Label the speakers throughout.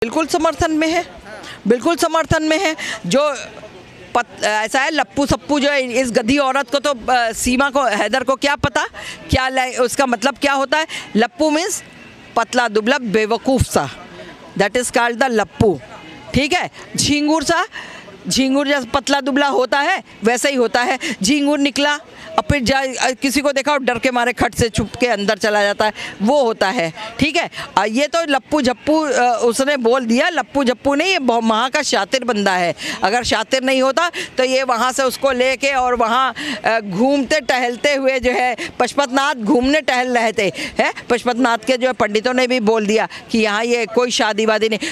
Speaker 1: बिल्कुल समर्थन में है, बिल्कुल समर्थन में है। जो ऐसा है लप्पू सप्पू जो है, इस गधी औरत को तो सीमा को, हैदर को क्या पता क्या उसका मतलब क्या होता है। लप्पू मीन्स पतला दुबला बेवकूफ़ सा, दैट इज़ कॉल्ड द लप्पू, ठीक है। झींगुर सा, झींगुर जैसा पतला दुबला होता है वैसे ही होता है। झींगुर निकला और फिर किसी को देखा और डर के मारे खट से छुप के अंदर चला जाता है, वो होता है, ठीक है। ये तो लप्पू झप्पू उसने बोल दिया, लप्पू झप्पू नहीं, ये वहाँ का शातिर बंदा है। अगर शातिर नहीं होता तो ये वहाँ से उसको लेके और वहाँ घूमते टहलते हुए जो है पशुपतिनाथ घूमने टहल रहे थे, है। पशुपतिनाथ के जो है पंडितों ने भी बोल दिया कि यहाँ ये कोई शादी वादी नहीं।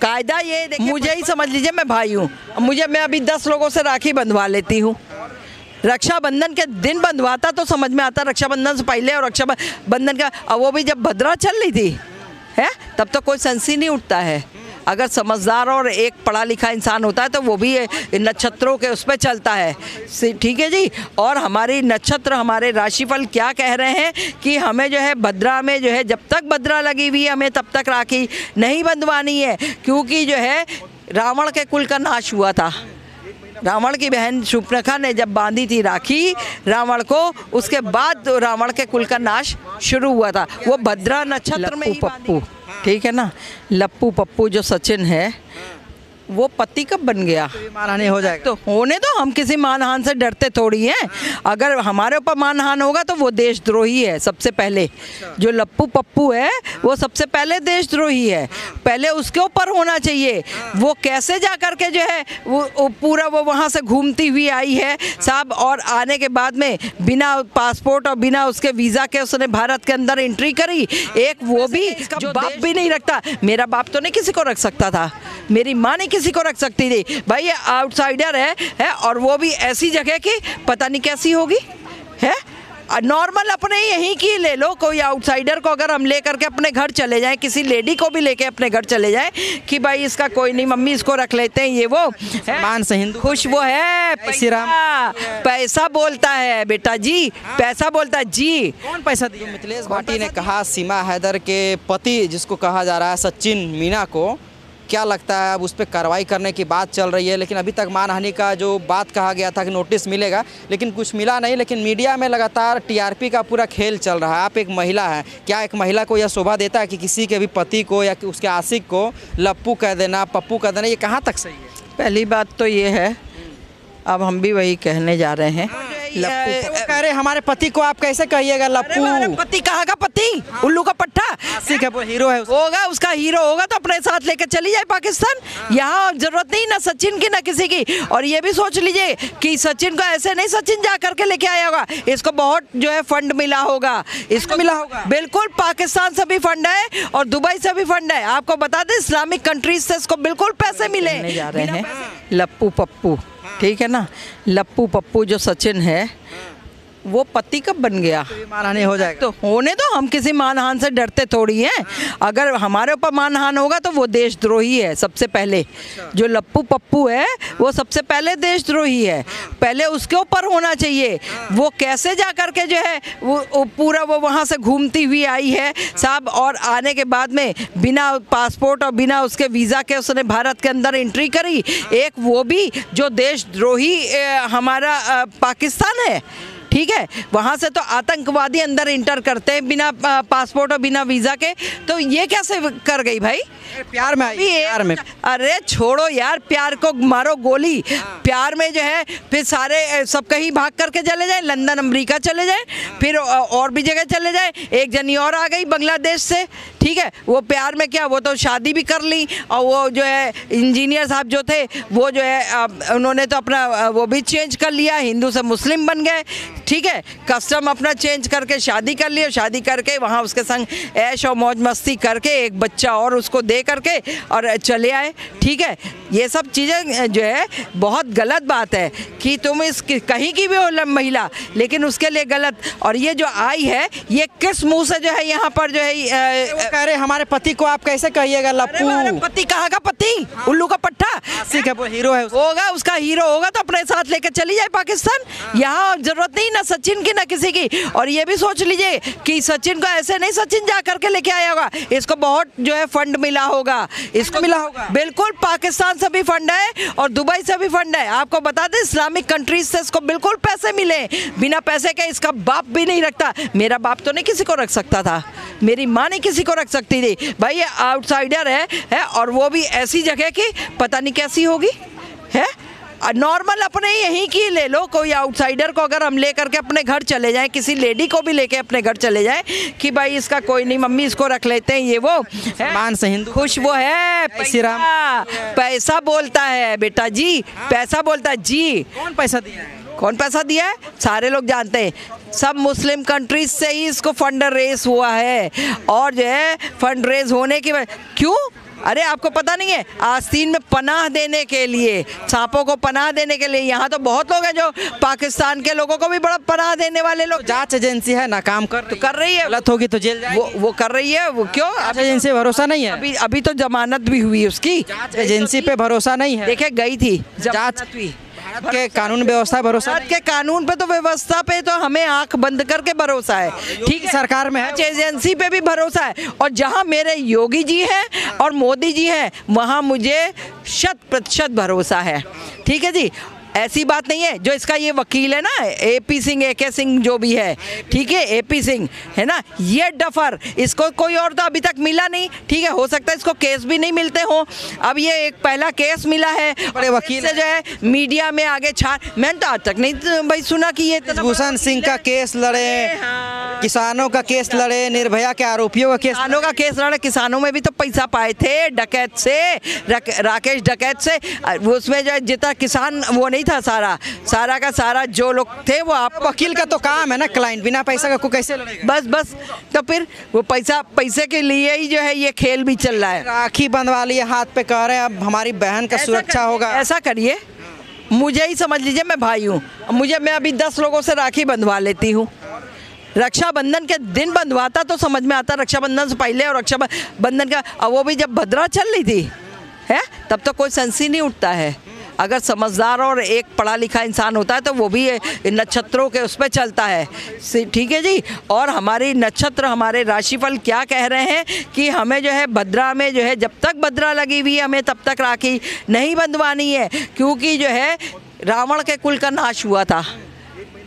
Speaker 1: कायदा ये देखिए, मुझे ही समझ लीजिए, मैं भाई हूँ, मैं अभी 10 लोगों से राखी बंधवा लेती हूँ। रक्षाबंधन के दिन बंधवाता तो समझ में आता, रक्षाबंधन से पहले और रक्षाबंधन का, और वो भी जब भद्रा चल रही थी, है, तब तो कोई सेंस ही नहीं उठता है। अगर समझदार और एक पढ़ा लिखा इंसान होता है तो वो भी नक्षत्रों के उस पर चलता है, ठीक है जी। और हमारी नक्षत्र, हमारे राशिफल क्या कह रहे हैं कि हमें जो है भद्रा में जो है, जब तक भद्रा लगी हुई है हमें तब तक राखी नहीं बंधवानी है, क्योंकि जो है रावण के कुल का नाश हुआ था। रावण की बहन शूर्पणखा ने जब बांधी थी राखी रावण को, उसके बाद रावण के कुल का नाश शुरू हुआ था, वो भद्रा नक्षत्र में ही पप्पू, ठीक है ना। लप्पू पप्पू जो सचिन है वो पति कब बन गया?
Speaker 2: तो मानहानि हो जाएगा।
Speaker 1: तो होने दो, हम किसी मानहान से डरते थोड़ी हैं। अगर हमारे ऊपर मानहान होगा तो वो देशद्रोही है सबसे पहले। जो लप्पू पप्पू है वो सबसे पहले देशद्रोही है, पहले उसके ऊपर होना चाहिए। वो कैसे जा कर के जो है वो पूरा वो वहाँ से घूमती हुई आई है साहब, और आने के बाद में बिना पासपोर्ट और बिना उसके वीज़ा के उसने भारत के अंदर एंट्री करी। एक वो भी जो बाप भी नहीं रखता, मेरा बाप तो नहीं किसी को रख सकता था, मेरी माँ नहीं किसी को रख सकती थी भाई, ये आउटसाइडर है और वो भी ऐसी जगह की पता नहीं कैसी होगी, है। नॉर्मल अपने यहीं की ले लो, कोई आउटसाइडर को अगर हम ले करके अपने घर चले जाएं, किसी लेडी को भी लेके अपने घर चले जाएं कि भाई इसका कोई नहीं, मम्मी इसको रख लेते हैं, ये वो
Speaker 2: मान से हिंदू
Speaker 1: खुश वो है, पैसा बोलता है बेटा जी, पैसा बोलता है जी।
Speaker 2: कौन पैसा दिया? मिथिलेश भाटी ने कहा सीमा हैदर के पति जिसको कहा जा रहा है सचिन मीना को, क्या लगता है अब उस पर कार्रवाई करने की बात चल रही है, लेकिन अभी तक मानहानि का जो बात कहा गया था कि नोटिस मिलेगा, लेकिन कुछ मिला नहीं। लेकिन मीडिया में लगातार टीआरपी का पूरा खेल चल रहा है। आप एक महिला हैं, क्या एक महिला को यह शोभा देता है कि किसी के भी पति को या उसके आशिक को लप्पू कह देना, पप्पू कह देना, ये कहाँ तक सही है?
Speaker 1: पहली बात तो ये है, अब हम भी वही कहने जा रहे हैं,
Speaker 2: लप्पू कह रहे हमारे पति को आप कैसे कहिएगा लप्पू?
Speaker 1: पति कहाँ का पति? उल्लू का पट्टा?
Speaker 2: ठीक है, वो हीरो है,
Speaker 1: होगा उसका हीरो होगा तो अपने साथ लेकर चली जाए पाकिस्तान। यहाँ जरूरत नहीं ना सचिन की ना किसी की। और ये भी सोच लीजिए कि सचिन को ऐसे नहीं सचिन जा करके लेके आया होगा, इसको बहुत जो है फंड मिला होगा, इसको मिला होगा बिल्कुल, पाकिस्तान से भी फंड है और दुबई से भी फंड है। आपको बता दें इस्लामिक कंट्रीज से इसको बिल्कुल पैसे मिले जा रहे हैं। लप्पू पप्पू, ठीक है ना, लप्पू पप्पू जो सचिन है वो पति कब बन गया?
Speaker 2: तो मानहानि हो जाएगा।
Speaker 1: तो होने दो, हम किसी मानहान से डरते थोड़ी हैं। अगर हमारे ऊपर मानहान होगा तो वो देशद्रोही है सबसे पहले। जो लप्पू पप्पू है वो सबसे पहले देशद्रोही है, पहले उसके ऊपर होना चाहिए। वो कैसे जा कर के जो है वो पूरा वो वहाँ से घूमती हुई आई है साहब, और आने के बाद में बिना पासपोर्ट और बिना उसके वीज़ा के उसने भारत के अंदर एंट्री करी। एक वो भी जो देशद्रोही हमारा पाकिस्तान है, ठीक है, वहाँ से तो आतंकवादी अंदर इंटर करते हैं बिना पासपोर्ट और बिना वीज़ा के। तो ये कैसे कर गई भाई?
Speaker 2: प्यार में आई, प्यार में।
Speaker 1: अरे छोड़ो यार, प्यार को मारो गोली। प्यार में जो है फिर सारे सब कहीं भाग करके चले जाए, लंदन अमेरिका चले जाए, फिर और भी जगह चले जाए। एक जनी और आ गई बांग्लादेश से, ठीक है, वो प्यार में क्या, वो तो शादी भी कर ली। और वो जो है इंजीनियर साहब जो थे वो जो है उन्होंने तो अपना वो भी चेंज कर लिया, हिंदू से मुस्लिम बन गए, ठीक है, कस्टम अपना चेंज करके शादी कर लिया, शादी करके वहाँ उसके संग ऐश और मौज मस्ती करके एक बच्चा और उसको दे करके और चले आए, ठीक है। ये सब चीज़ें जो है बहुत गलत बात है कि तुम इस कहीं की भी हो महिला, लेकिन उसके लिए गलत। और ये जो आई है ये किस मुंह से जो है यहाँ पर जो है
Speaker 2: कह रहे हमारे पति को आप कैसे कहिएगा लप्पू?
Speaker 1: अरे पति कहाँ का पति? उल्लू का पट्टा
Speaker 2: ठीक है, वो हीरो है
Speaker 1: होगा, उसका हीरो होगा तो अपने साथ लेकर चली जाए पाकिस्तान। यहाँ जरूरत नहीं ना सचिन की ना किसी की। और ये भी सोच लीजिए कि सचिन को ऐसे नहीं सचिन जा करके लेके आया होगा, इसको बहुत जो है फंड मिला होगा, इसको मिला होगा। बिल्कुल पाकिस्तान से भी फंड है और दुबई से भी फंड है। आपको बता दें इस्लामिक कंट्रीज से इसको बिल्कुल पैसे मिले। बिना पैसे के इसका बाप भी नहीं रखता। मेरा बाप तो नहीं किसी को रख सकता था, मेरी माँ नहीं किसी को रख सकती थी। भाई ये आउटसाइडर है और वो भी ऐसी जगह की पता नहीं कैसी होगी है। नॉर्मल अपने यहीं की ले लो, कोई आउटसाइडर को अगर हम ले करके अपने घर चले जाएं, किसी लेडी को भी लेके अपने घर चले जाएं कि भाई इसका कोई नहीं, मम्मी इसको रख लेते हैं, ये वो
Speaker 2: मान से हिंदू
Speaker 1: खुश वो है। पैसा बोलता है बेटा जी, पैसा बोलता है जी।
Speaker 2: कौन पैसा दिया है?
Speaker 1: कौन पैसा दिया है सारे लोग जानते हैं। सब मुस्लिम कंट्रीज से ही इसको फंड रेस हुआ है और जो है फंड रेस होने की क्यों? अरे आपको पता नहीं है, आस्तीन में पनाह देने के लिए, सांपों को पनाह देने के लिए यहाँ तो बहुत लोग हैं जो पाकिस्तान के लोगों को भी बड़ा पनाह देने वाले लोग।
Speaker 2: जांच एजेंसी है ना, काम कर रही है, गलत होगी तो जेल जाएगी।
Speaker 1: वो कर रही है। वो क्यों?
Speaker 2: जांच एजेंसी पे भरोसा नहीं है।
Speaker 1: अभी तो जमानत भी हुई उसकी।
Speaker 2: जांच एजेंसी पे भरोसा नहीं है।
Speaker 1: देखे गई थी
Speaker 2: जांच हुई। के कानून व्यवस्था भरोसा
Speaker 1: के कानून पे तो व्यवस्था पे तो हमें आंख बंद करके भरोसा है। ठीक है,
Speaker 2: सरकार में है,
Speaker 1: एजेंसी पे भी भरोसा है। और जहां मेरे योगी जी हैं और मोदी जी हैं वहां मुझे 100% भरोसा है। ठीक है जी, ऐसी बात नहीं है। जो इसका ये वकील है ना AP सिंह, AK सिंह जो भी है, ठीक है, AP सिंह है ना, ये डफर, इसको कोई और तो अभी तक मिला नहीं। ठीक है, हो सकता है इसको केस भी नहीं मिलते हो। अब ये एक पहला केस मिला है, बड़े वकील से जो है मीडिया में आगे मैंने तो आज तक नहीं भाई सुना कि ये
Speaker 2: भूषण सिंह का केस लड़े, किसानों का केस लड़े, निर्भया के आरोपियों का केस,
Speaker 1: किसानों का केस लड़े। किसानों में भी तो पैसा पाए थे डकैत से, राकेश डकैत से। उसमें जो जितना किसान वो नहीं था, सारा का सारा जो लोग थे वो आप
Speaker 2: वकील का तो काम है ना, क्लाइंट बिना पैसा का को कैसे लड़ेगा?
Speaker 1: बस तो फिर वो पैसे के लिए ही जो है ये खेल भी चल रहा है।
Speaker 2: राखी बंधवा लिए हाथ पे, कह रहे हैं अब हमारी बहन का सुरक्षा होगा।
Speaker 1: ऐसा करिए, मुझे ही समझ लीजिए मैं भाई हूँ, मैं अभी 10 लोगों से राखी बंधवा लेती हूँ। रक्षाबंधन के दिन बंधवाता तो समझ में आता, रक्षाबंधन से पहले और रक्षाबंधन का, वो भी जब भद्रा चल रही थी है तब तो कोई सेंस ही नहीं उठता है। अगर समझदार और एक पढ़ा लिखा इंसान होता है तो वो भी नक्षत्रों के उस पर चलता है। ठीक है जी। और हमारी नक्षत्र, हमारे राशिफल क्या कह रहे हैं कि हमें जो है भद्रा में जो है जब तक भद्रा लगी हुई है हमें तब तक राखी नहीं बंधवानी है, क्योंकि जो है रावण के कुल का नाश हुआ था।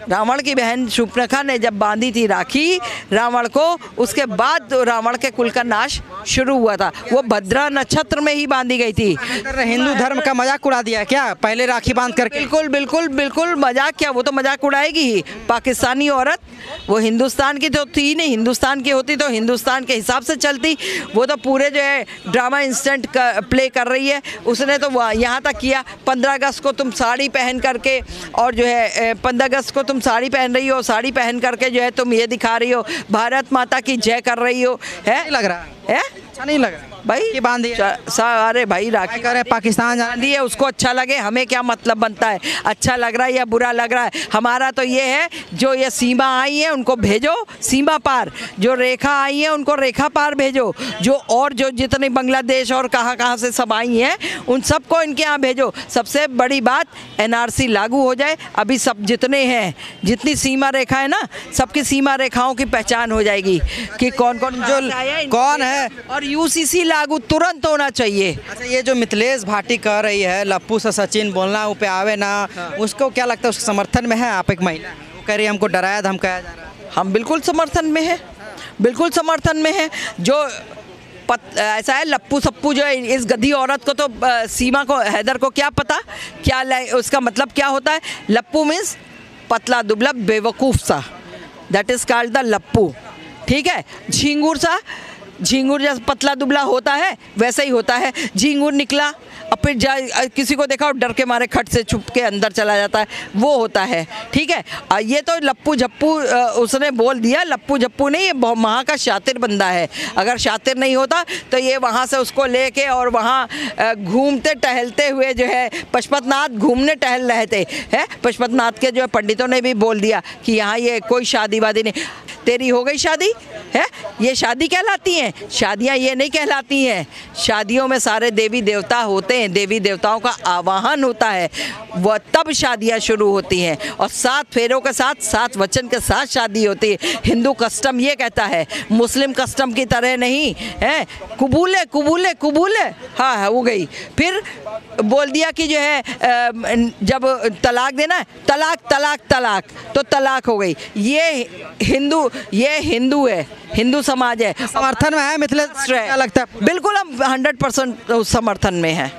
Speaker 1: रावण की बहन शूर्पणखा ने जब बांधी थी राखी रावण को, उसके बाद रावण के कुल का नाश शुरू हुआ था। वो भद्रा नक्षत्र में ही बांधी गई थी।
Speaker 2: हिंदू धर्म का मजाक उड़ा दिया क्या पहले राखी बांध करके?
Speaker 1: बिल्कुल बिल्कुल बिल्कुल मजाक क्या, वो तो मजाक उड़ाएगी ही। पाकिस्तानी औरत वो हिंदुस्तान की तो थी नहीं, हिंदुस्तान की होती तो हिंदुस्तान के हिसाब से चलती। वो तो पूरे जो है ड्रामा इंस्टेंट प्ले कर रही है। उसने तो यहाँ तक किया 15 अगस्त को तुम साड़ी पहन करके, और जो है 15 अगस्त को तुम साड़ी पहन रही हो, साड़ी पहन करके जो है तुम ये दिखा रही हो भारत माता की जय कर रही हो। है
Speaker 2: लग रहा है अच्छा नहीं लग रहा
Speaker 1: भाई
Speaker 2: ये बांध दिया।
Speaker 1: अरे भाई राखी
Speaker 2: करे पाकिस्तान
Speaker 1: बांधी है, उसको अच्छा लगे, हमें क्या मतलब बनता है अच्छा लग रहा है या बुरा लग रहा है। हमारा तो ये है जो ये सीमा आई है उनको भेजो सीमा पार, जो रेखा आई है उनको रेखा पार भेजो, जो जितने बांग्लादेश और कहाँ से सब आई हैं उन सबको इनके यहाँ भेजो। सबसे बड़ी बात NRC लागू हो जाए। अभी सब जितने हैं, जितनी सीमा रेखा है ना, सबकी सीमा रेखाओं की पहचान हो जाएगी कि कौन कौन
Speaker 2: है,
Speaker 1: और UCC लागू तुरंत होना चाहिए।
Speaker 2: अच्छा, ये जो मिथिलेश भाटी कह रही है लप्पू से सचिन बोलना पे आवे ना, उसको क्या लगता है, उसके समर्थन में है? आप एक महिला, वो कह रही है हमको डराया धमकाया जा रहा है।
Speaker 1: हम बिल्कुल समर्थन में है, बिल्कुल समर्थन में है। जो ऐसा है लप्पू सप्पू जो है, इस गधी औरत को तो सीमा को, हैदर को क्या पता क्या उसका मतलब क्या होता है। लप्पू मीन्स पतला दुबला बेवकूफ़ सा, दैट इज़ कॉल्ड द लप्पू। ठीक है, झिंगुर सा, झिंगुर जैसा पतला दुबला होता है वैसा ही होता है। झिंगुर निकला और फिर किसी को देखा और डर के मारे खट से छुप के अंदर चला जाता है, वो होता है। ठीक है, ये तो लप्पू झप्पू उसने बोल दिया। लप्पू झप्पू नहीं, ये वहाँ का शातिर बंदा है। अगर शातिर नहीं होता तो ये वहाँ से उसको लेके और वहाँ घूमते टहलते हुए जो है पशुपतनाथ घूमने टहल रहे थे। है पशुपतनाथ के जो है पंडितों ने भी बोल दिया कि यहाँ ये कोई शादी वादी नहीं। तेरी हो गई शादी है, ये शादी कहलाती हैं? शादियाँ ये नहीं कहलाती हैं। शादियों में सारे देवी देवता होते हैं, देवी देवताओं का आवाहन होता है, वह तब शादियाँ शुरू होती हैं और 7 फेरों के साथ, 7 वचन के साथ शादी होती है। हिंदू कस्टम ये कहता है, मुस्लिम कस्टम की तरह नहीं है। कबूले कबूले कबूले, हाँ हो गई। फिर बोल दिया कि जो है जब तलाक देना है, तलाक तलाक तलाक, तो तलाक हो गई। ये हिंदू है, हिंदू समाज है।
Speaker 2: समर्थन में है मिथिलेश? क्या लगता है?
Speaker 1: बिल्कुल हम 100% समर्थन में हैं।